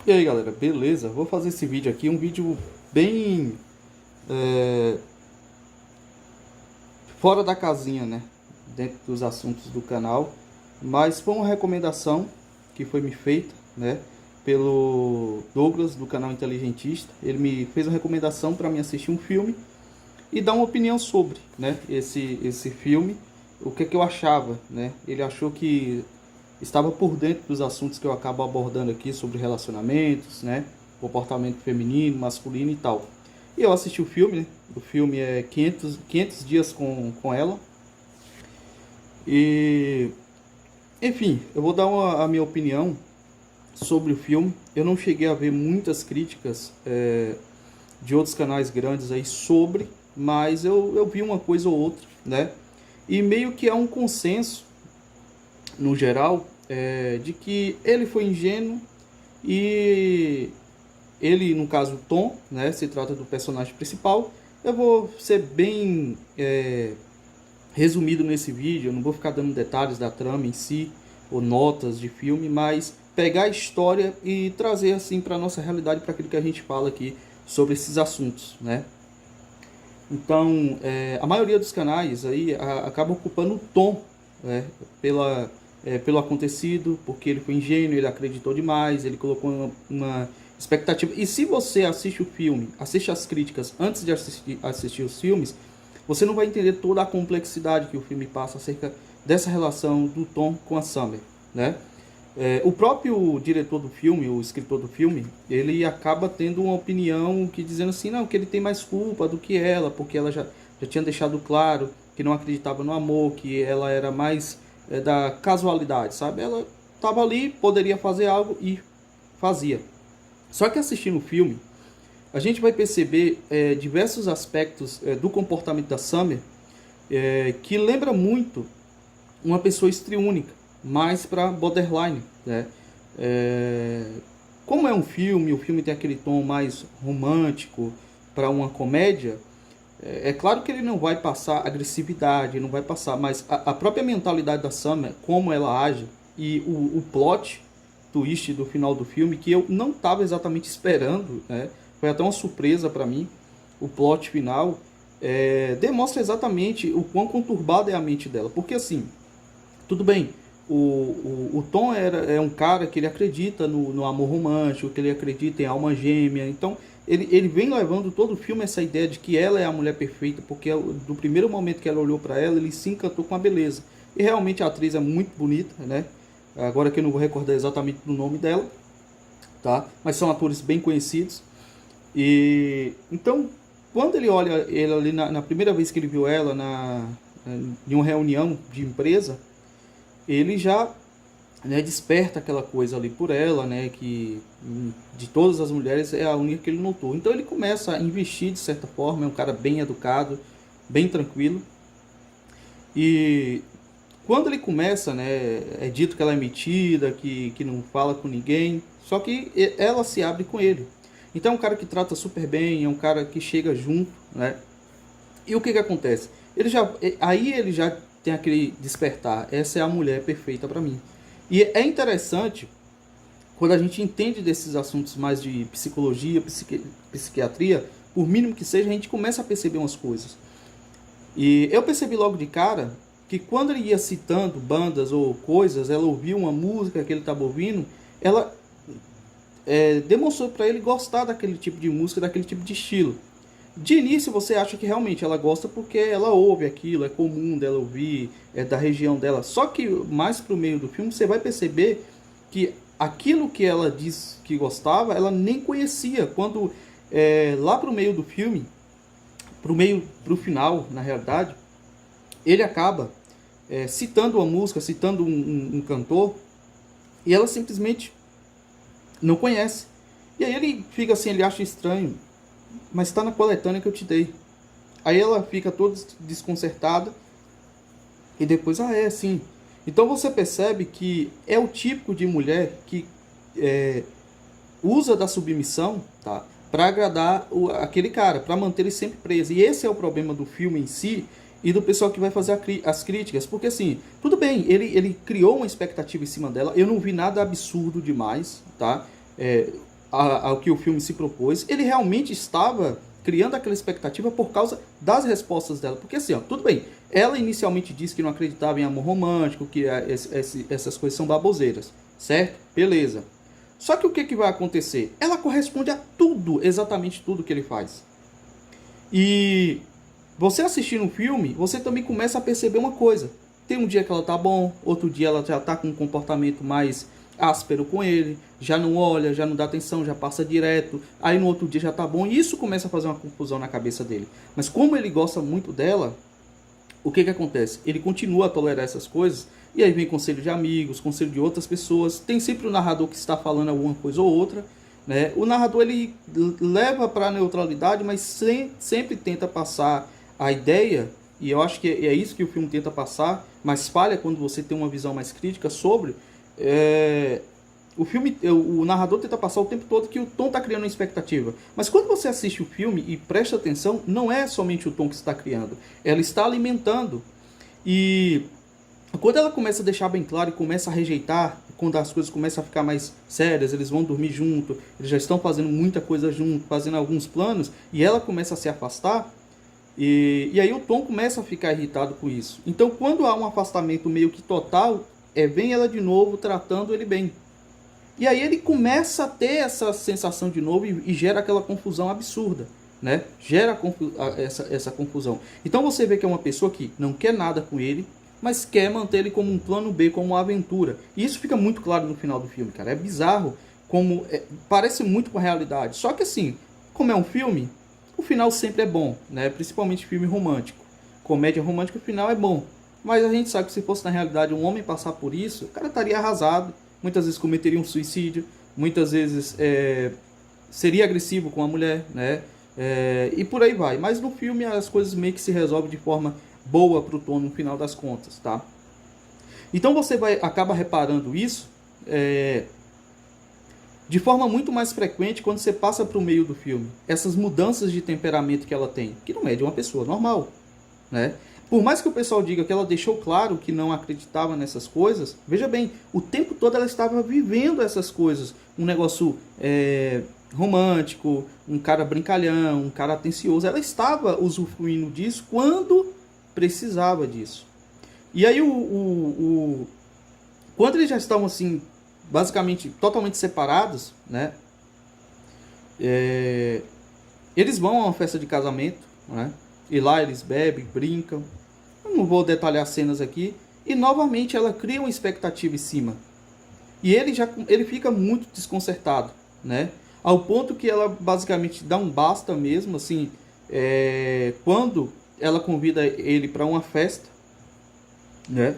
E aí galera, beleza? Vou fazer esse vídeo aqui, um vídeo bem é, fora da casinha, né? Dentro dos assuntos do canal, mas foi uma recomendação que foi me feita, né? Pelo Douglas do canal Inteligentista. Ele me fez uma recomendação para mim assistir um filme e dar uma opinião sobre, né? Esse filme, o que eu achava, né? Ele achou que estava por dentro dos assuntos que eu acabo abordando aqui sobre relacionamentos, né? Comportamento feminino, masculino e tal. E eu assisti o filme, né? O filme é 500 dias com ela. E, enfim, eu vou dar a minha opinião sobre o filme. Eu não cheguei a ver muitas críticas de outros canais grandes aí sobre, mas eu vi uma coisa ou outra, né? E meio que é um consenso no geral, de que ele foi ingênuo e ele, no caso, o Tom, né, se trata do personagem principal. Eu vou ser bem resumido nesse vídeo, eu não vou ficar dando detalhes da trama em si, ou notas de filme, mas pegar a história e trazer assim para a nossa realidade, para aquilo que a gente fala aqui sobre esses assuntos, né? Então, a maioria dos canais aí acaba ocupando o Tom, né, pelo acontecido, porque ele foi ingênuo, ele acreditou demais, ele colocou uma expectativa. E se você assiste o filme, assiste as críticas antes de assistir os filmes, você não vai entender toda a complexidade que o filme passa acerca dessa relação do Tom com a Summer, né? O próprio diretor do filme, o escritor do filme, ele acaba tendo uma opinião que dizendo assim, não, que ele tem mais culpa do que ela, porque ela já tinha deixado claro que não acreditava no amor, que ela era mais da casualidade, sabe? Ela estava ali, poderia fazer algo e fazia. Só que assistindo o filme, a gente vai perceber diversos aspectos do comportamento da Summer que lembra muito uma pessoa histriônica, mais para borderline, né? Como é um filme, o filme tem aquele tom mais romântico para uma comédia. É claro que ele não vai passar agressividade, não vai passar, mas a própria mentalidade da Summer, como ela age, e o plot twist do final do filme, que eu não estava exatamente esperando, né? Foi até uma surpresa para mim, o plot final, demonstra exatamente o quão conturbada é a mente dela. Porque assim, tudo bem, o Tom é um cara que ele acredita no amor romântico, que ele acredita em alma gêmea, então ele vem levando todo o filme essa ideia de que ela é a mulher perfeita, porque do primeiro momento que ela olhou para ela, ele se encantou com a beleza. E realmente a atriz é muito bonita, né? Agora que eu não vou recordar exatamente o nome dela, tá? Mas são atores bem conhecidos. E então, quando ele olha ela ali na primeira vez que ele viu ela em uma reunião de empresa, ele já, né, desperta aquela coisa ali por ela, né, que de todas as mulheres é a única que ele notou. Então ele começa a investir de certa forma, é um cara bem educado, bem tranquilo. E quando ele começa, né, é dito que ela é metida, que não fala com ninguém, só que ela se abre com ele. Então é um cara que trata super bem, é um cara que chega junto, né? E o que acontece? Aí ele já tem aquele despertar, essa é a mulher perfeita para mim. E é interessante, quando a gente entende desses assuntos mais de psicologia, psiquiatria, por mínimo que seja, a gente começa a perceber umas coisas. E eu percebi logo de cara que quando ele ia citando bandas ou coisas, ela ouvia uma música que ele estava ouvindo, ela demonstrou para ele gostar daquele tipo de música, daquele tipo de estilo. De início você acha que realmente ela gosta porque ela ouve aquilo, é comum dela ouvir, é da região dela. Só que mais pro meio do filme você vai perceber que aquilo que ela diz que gostava, ela nem conhecia. Quando lá pro meio do filme, pro final, na realidade, ele acaba citando uma música, citando um cantor, e ela simplesmente não conhece. E aí ele fica assim, ele acha estranho, mas está na coletânea que eu te dei. Aí ela fica toda desconcertada e depois, sim. Então você percebe que é o típico de mulher que usa da submissão, tá, para agradar aquele cara, para manter ele sempre preso. E esse é o problema do filme em si e do pessoal que vai fazer as críticas. Porque assim, tudo bem, ele criou uma expectativa em cima dela. Eu não vi nada absurdo demais, tá? ao que o filme se propôs, ele realmente estava criando aquela expectativa por causa das respostas dela. Porque assim, ó, tudo bem, ela inicialmente disse que não acreditava em amor romântico, que essas coisas são baboseiras, certo? Beleza. Só que o que vai acontecer? Ela corresponde a tudo, exatamente tudo que ele faz. E você assistindo um filme, você também começa a perceber uma coisa. Tem um dia que ela tá bom, outro dia ela já tá com um comportamento mais áspero com ele, já não olha, já não dá atenção, já passa direto, aí no outro dia já tá bom, e isso começa a fazer uma confusão na cabeça dele. Mas como ele gosta muito dela, o que acontece? Ele continua a tolerar essas coisas, e aí vem conselho de amigos, conselho de outras pessoas, tem sempre o narrador que está falando alguma coisa ou outra, né? O narrador ele leva para a neutralidade, mas sempre tenta passar a ideia, e eu acho que é isso que o filme tenta passar, mas falha quando você tem uma visão mais crítica sobre... o narrador tenta passar o tempo todo que o Tom está criando uma expectativa. Mas quando você assiste o filme e presta atenção, não é somente o Tom que está criando. Ela está alimentando. E quando ela começa a deixar bem claro e começa a rejeitar, quando as coisas começam a ficar mais sérias, eles vão dormir junto, eles já estão fazendo muita coisa junto, fazendo alguns planos, e ela começa a se afastar, e aí o Tom começa a ficar irritado com isso. Então quando há um afastamento meio que total, vem ela de novo tratando ele bem. E aí ele começa a ter essa sensação de novo e gera aquela confusão absurda, né? Gera essa confusão. Então você vê que é uma pessoa que não quer nada com ele, mas quer manter ele como um plano B, como uma aventura. E isso fica muito claro no final do filme, cara. É bizarro, parece muito com a realidade. Só que assim, como é um filme, o final sempre é bom, né? Principalmente filme romântico. Comédia romântica, o final é bom. Mas a gente sabe que se fosse na realidade um homem passar por isso, o cara estaria arrasado, muitas vezes cometeria um suicídio, muitas vezes seria agressivo com a mulher, né? E por aí vai. Mas no filme as coisas meio que se resolvem de forma boa para o Tom no final das contas, tá? Então você acaba reparando isso de forma muito mais frequente quando você passa para o meio do filme. Essas mudanças de temperamento que ela tem, que não é de uma pessoa normal, né? Por mais que o pessoal diga que ela deixou claro que não acreditava nessas coisas, veja bem, o tempo todo ela estava vivendo essas coisas. Um negócio romântico, um cara brincalhão, um cara atencioso. Ela estava usufruindo disso quando precisava disso. E aí, quando eles já estavam assim, basicamente, totalmente separados, né? Eles vão a uma festa de casamento, né? E lá eles bebem, brincam. Eu não vou detalhar cenas aqui. E novamente ela cria uma expectativa em cima. E ele fica muito desconcertado, né? Ao ponto que ela basicamente dá um basta mesmo, assim, quando ela convida ele para uma festa, né?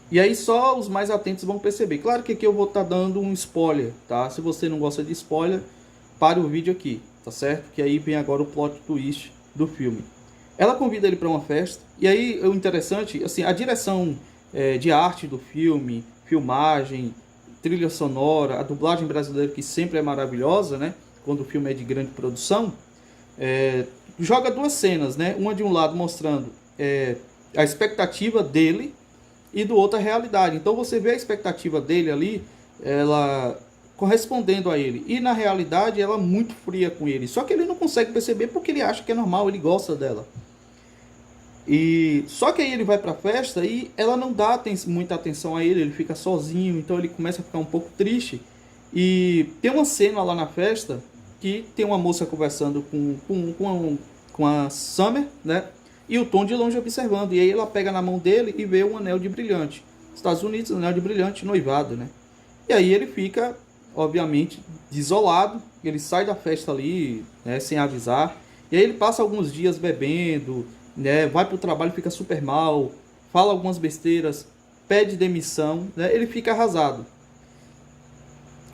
E aí só os mais atentos vão perceber. Claro que aqui eu vou estar dando um spoiler, tá? Se você não gosta de spoiler, pare o vídeo aqui, tá certo? Que aí vem agora o plot twist do filme. Ela convida ele para uma festa, e aí o interessante, assim, a direção de arte do filme, filmagem, trilha sonora, a dublagem brasileira que sempre é maravilhosa, né? Quando o filme é de grande produção, joga duas cenas, né? Uma de um lado mostrando a expectativa dele e do outro a realidade. Então você vê a expectativa dele ali, ela correspondendo a ele, e na realidade ela é muito fria com ele, só que ele não consegue perceber porque ele acha que é normal, ele gosta dela. E só que aí ele vai para a festa e ela não dá muita atenção a ele, ele fica sozinho, então ele começa a ficar um pouco triste. E tem uma cena lá na festa que tem uma moça conversando com a Summer, né? E o Tom de longe observando, e aí ela pega na mão dele e vê um anel de brilhante. Estados Unidos, anel de brilhante, noivado, né? E aí ele fica, obviamente, desolado, ele sai da festa ali, né, sem avisar, e aí ele passa alguns dias bebendo, né, vai para o trabalho, fica super mal, fala algumas besteiras, pede demissão, né, ele fica arrasado.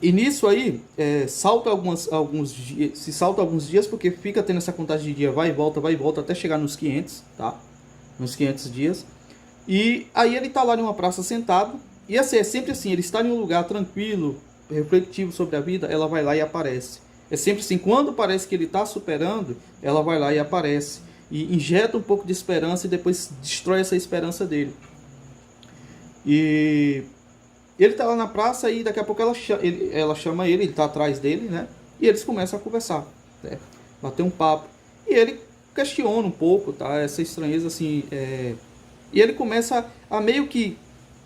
E nisso aí, salta alguns dias, porque fica tendo essa contagem de dia, vai e volta, até chegar nos 500, tá? Nos 500 dias. E aí ele tá lá numa praça sentado, e assim, é sempre assim, ele está em um lugar tranquilo, refletivo sobre a vida, ela vai lá e aparece. É sempre assim, quando parece que ele está superando, ela vai lá e aparece. E injeta um pouco de esperança e depois destrói essa esperança dele. E ele tá lá na praça e daqui a pouco ela chama ele tá atrás dele, né? E eles começam a conversar, né? Bater um papo. E ele questiona um pouco, tá? Essa estranheza, assim, e ele começa a meio que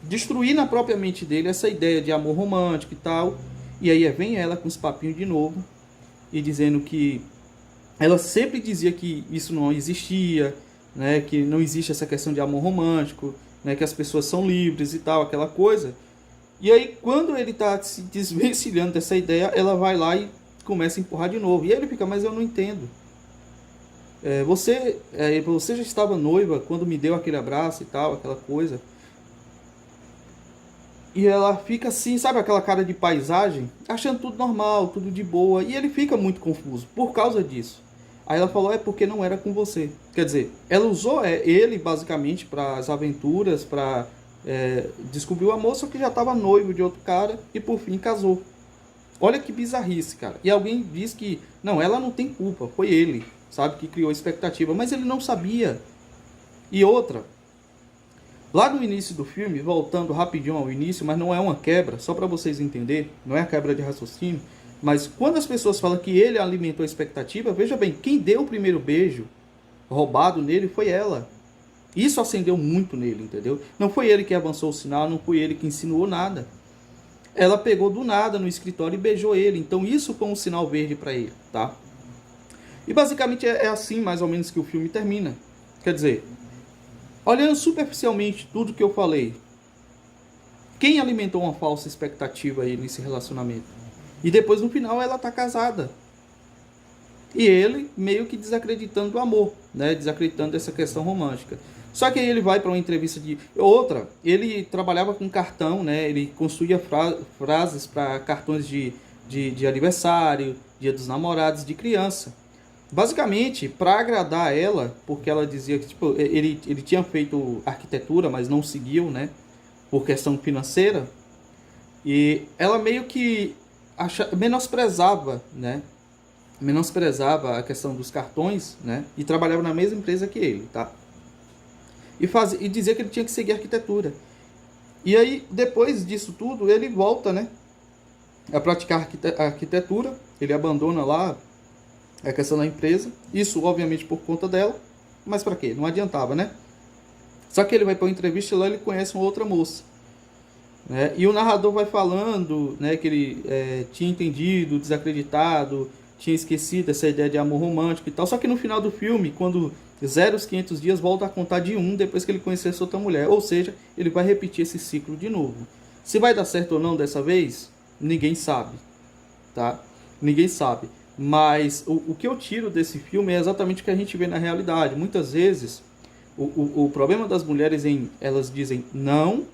destruir na própria mente dele essa ideia de amor romântico e tal. E aí vem ela com os papinhos de novo e dizendo que ela sempre dizia que isso não existia, né? Que não existe essa questão de amor romântico, né? Que as pessoas são livres e tal, aquela coisa. E aí, quando ele está se desvencilhando dessa ideia, ela vai lá e começa a empurrar de novo. E aí ele fica, mas eu não entendo. Você já estava noiva quando me deu aquele abraço e tal, aquela coisa. E ela fica assim, sabe aquela cara de paisagem? Achando tudo normal, tudo de boa. E ele fica muito confuso por causa disso. Aí ela falou, é porque não era com você. Quer dizer, ela usou ele basicamente para as aventuras, para descobrir o amor, só que já estava noivo de outro cara e por fim casou. Olha que bizarrice, cara. E alguém diz que, não, ela não tem culpa, foi ele, sabe, que criou a expectativa. Mas ele não sabia. E outra, lá no início do filme, voltando rapidinho ao início, mas não é uma quebra, só para vocês entenderem, não é a quebra de raciocínio, mas quando as pessoas falam que ele alimentou a expectativa, veja bem, quem deu o primeiro beijo roubado nele foi ela. Isso acendeu muito nele, entendeu? Não foi ele que avançou o sinal, não foi ele que insinuou nada. Ela pegou do nada no escritório e beijou ele. Então isso foi um sinal verde para ele, tá? E basicamente é assim mais ou menos que o filme termina. Quer dizer, olhando superficialmente tudo que eu falei, quem alimentou uma falsa expectativa aí nesse relacionamento? E depois no final ela tá casada. E ele meio que desacreditando do amor, né? Desacreditando dessa questão romântica. Só que aí ele vai para uma entrevista de... Outra, ele trabalhava com cartão, né? Ele construía frases para cartões de aniversário, dia dos namorados, de criança. Basicamente, para agradar ela, porque ela dizia que tipo, ele tinha feito arquitetura, mas não seguiu, né? Por questão financeira. E ela meio que menosprezava, né? Menosprezava a questão dos cartões, né? E trabalhava na mesma empresa que ele, tá? E dizia que ele tinha que seguir arquitetura. E aí, depois disso tudo, ele volta, né? A praticar arquitetura. Ele abandona lá a questão da empresa. Isso, obviamente, por conta dela. Mas para quê? Não adiantava, né? Só que ele vai para uma entrevista e lá ele conhece uma outra moça. Né? E o narrador vai falando, né, que ele tinha entendido, desacreditado, tinha esquecido essa ideia de amor romântico e tal. Só que no final do filme, quando zera os 500 dias, volta a contar de um depois que ele conhecer essa outra mulher. Ou seja, ele vai repetir esse ciclo de novo. Se vai dar certo ou não dessa vez, ninguém sabe. Tá? Ninguém sabe. Mas o que eu tiro desse filme é exatamente o que a gente vê na realidade. Muitas vezes, o problema das mulheres elas dizem não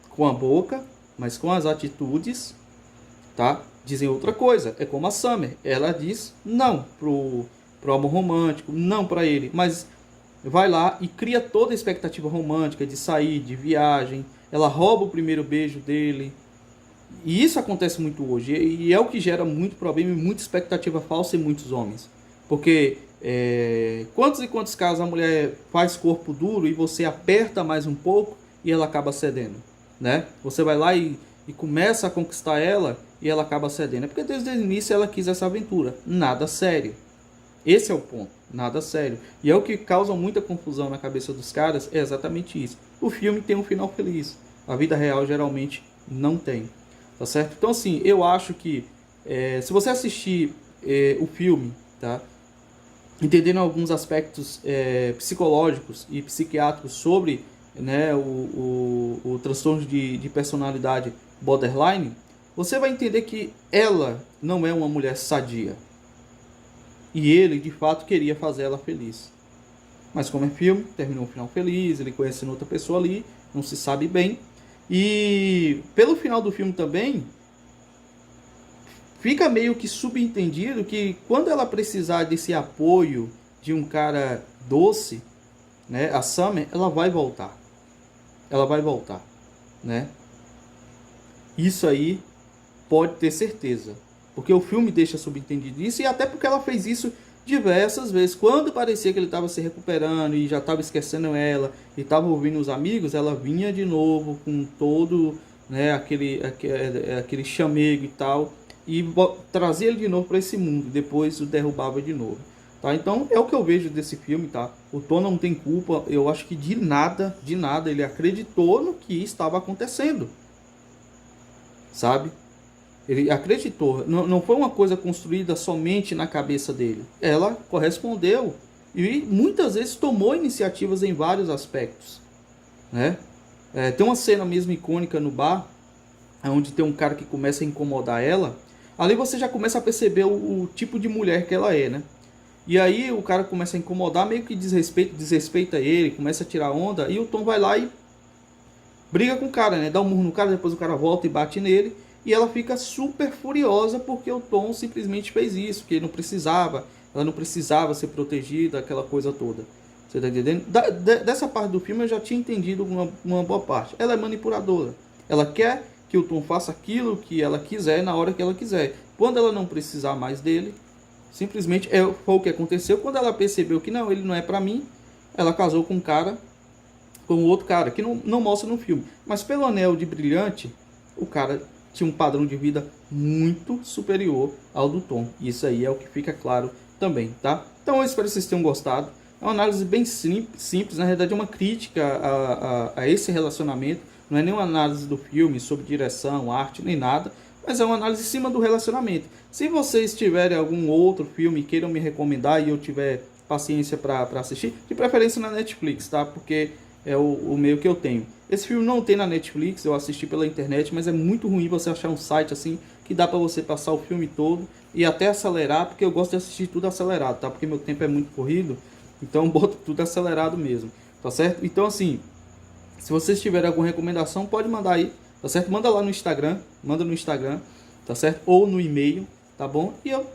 com a boca, mas com as atitudes, tá? Dizem outra coisa. É como a Summer. Ela diz não pro amor romântico, não para ele, mas vai lá e cria toda a expectativa romântica de sair, de viagem. Ela rouba o primeiro beijo dele. E isso acontece muito hoje. E é o que gera muito problema e muita expectativa falsa em muitos homens. Porque quantos e quantos casos a mulher faz corpo duro e você aperta mais um pouco e ela acaba cedendo, né? Você vai lá e começa a conquistar ela e ela acaba cedendo. É porque desde o início ela quis essa aventura. Nada sério. Esse é o ponto. Nada sério. E é o que causa muita confusão na cabeça dos caras. É exatamente isso. O filme tem um final feliz. A vida real geralmente não tem. Tá certo? Então assim, eu acho que se você assistir o filme, tá? Entendendo alguns aspectos psicológicos e psiquiátricos sobre, né, o transtorno de personalidade borderline, você vai entender que ela não é uma mulher sadia. E ele, de fato, queria fazer ela feliz. Mas como é filme, terminou um final feliz, ele conhecendo outra pessoa ali, não se sabe bem. E pelo final do filme também, fica meio que subentendido que quando ela precisar desse apoio de um cara doce, né, a Summer, ela vai voltar. Ela vai voltar, né? Isso aí pode ter certeza. Porque o filme deixa subentendido isso, e até porque ela fez isso diversas vezes. Quando parecia que ele estava se recuperando e já estava esquecendo ela e estava ouvindo os amigos, ela vinha de novo com todo, né, aquele chamego e tal. e trazia ele de novo para esse mundo, depois o derrubava de novo. Tá? Então é o que eu vejo desse filme, tá? O Tom não tem culpa, eu acho que de nada, ele acreditou no que estava acontecendo, sabe? Ele acreditou, não foi uma coisa construída somente na cabeça dele. Ela correspondeu e muitas vezes tomou iniciativas em vários aspectos, né? Tem uma cena mesmo icônica no bar, onde tem um cara que começa a incomodar ela. Ali você já começa a perceber o tipo de mulher que ela é, né? E aí o cara começa a incomodar, meio que desrespeita ele, começa a tirar onda, e o Tom vai lá e briga com o cara, né? Dá um murro no cara, depois o cara volta e bate nele, e ela fica super furiosa porque o Tom simplesmente fez isso, que ele não precisava, ela não precisava ser protegida, aquela coisa toda. Você tá entendendo? Dessa parte do filme eu já tinha entendido uma boa parte. Ela é manipuladora. Ela quer que o Tom faça aquilo que ela quiser na hora que ela quiser. Quando ela não precisar mais dele, simplesmente foi o que aconteceu. Quando ela percebeu que não, ele não é pra mim, ela casou com um cara, com outro cara, que não mostra no filme. Mas pelo anel de brilhante, o cara tinha um padrão de vida muito superior ao do Tom. E isso aí é o que fica claro também, tá? Então eu espero que vocês tenham gostado. É uma análise bem simples, na realidade é uma crítica a esse relacionamento. Não é nenhuma análise do filme sobre direção, arte, nem nada, mas é uma análise em cima do relacionamento. Se vocês tiverem algum outro filme e queiram me recomendar e eu tiver paciência para assistir, de preferência na Netflix, tá? Porque é o meio que eu tenho. Esse filme não tem na Netflix, eu assisti pela internet, mas é muito ruim você achar um site assim que dá para você passar o filme todo e até acelerar, porque eu gosto de assistir tudo acelerado, tá? Porque meu tempo é muito corrido. Então eu boto tudo acelerado mesmo, tá certo? Então assim, se vocês tiverem alguma recomendação, pode mandar aí, tá certo? Manda lá no Instagram, tá certo? Ou no e-mail, tá bom? E eu,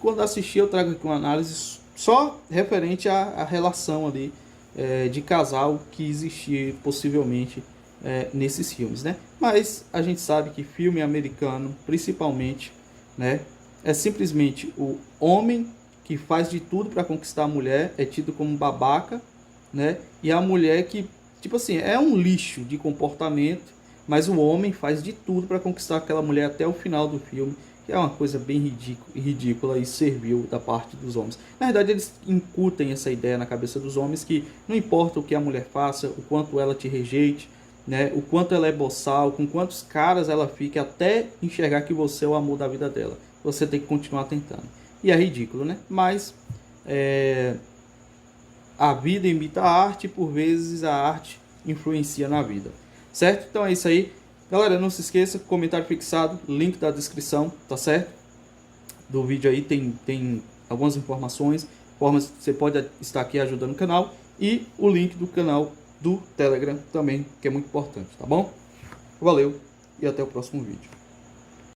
quando assistir, eu trago aqui uma análise só referente à relação ali de casal que existia possivelmente nesses filmes, né? Mas a gente sabe que filme americano, principalmente, né? É simplesmente o homem que faz de tudo para conquistar a mulher, é tido como babaca, né? E a mulher que, tipo assim, é um lixo de comportamento, mas o homem faz de tudo para conquistar aquela mulher até o final do filme, que é uma coisa bem ridícula e servil da parte dos homens. Na verdade, eles incutem essa ideia na cabeça dos homens que não importa o que a mulher faça, o quanto ela te rejeite, né? O quanto ela é boçal, com quantos caras ela fica até enxergar que você é o amor da vida dela. Você tem que continuar tentando. E é ridículo, né? Mas a vida imita a arte e por vezes a arte influencia na vida. Certo? Então é isso aí. Galera, não se esqueça, comentário fixado, link da descrição, tá certo? Do vídeo aí tem algumas informações, formas que você pode estar aqui ajudando o canal. E o link do canal do Telegram também, que é muito importante, tá bom? Valeu e até o próximo vídeo.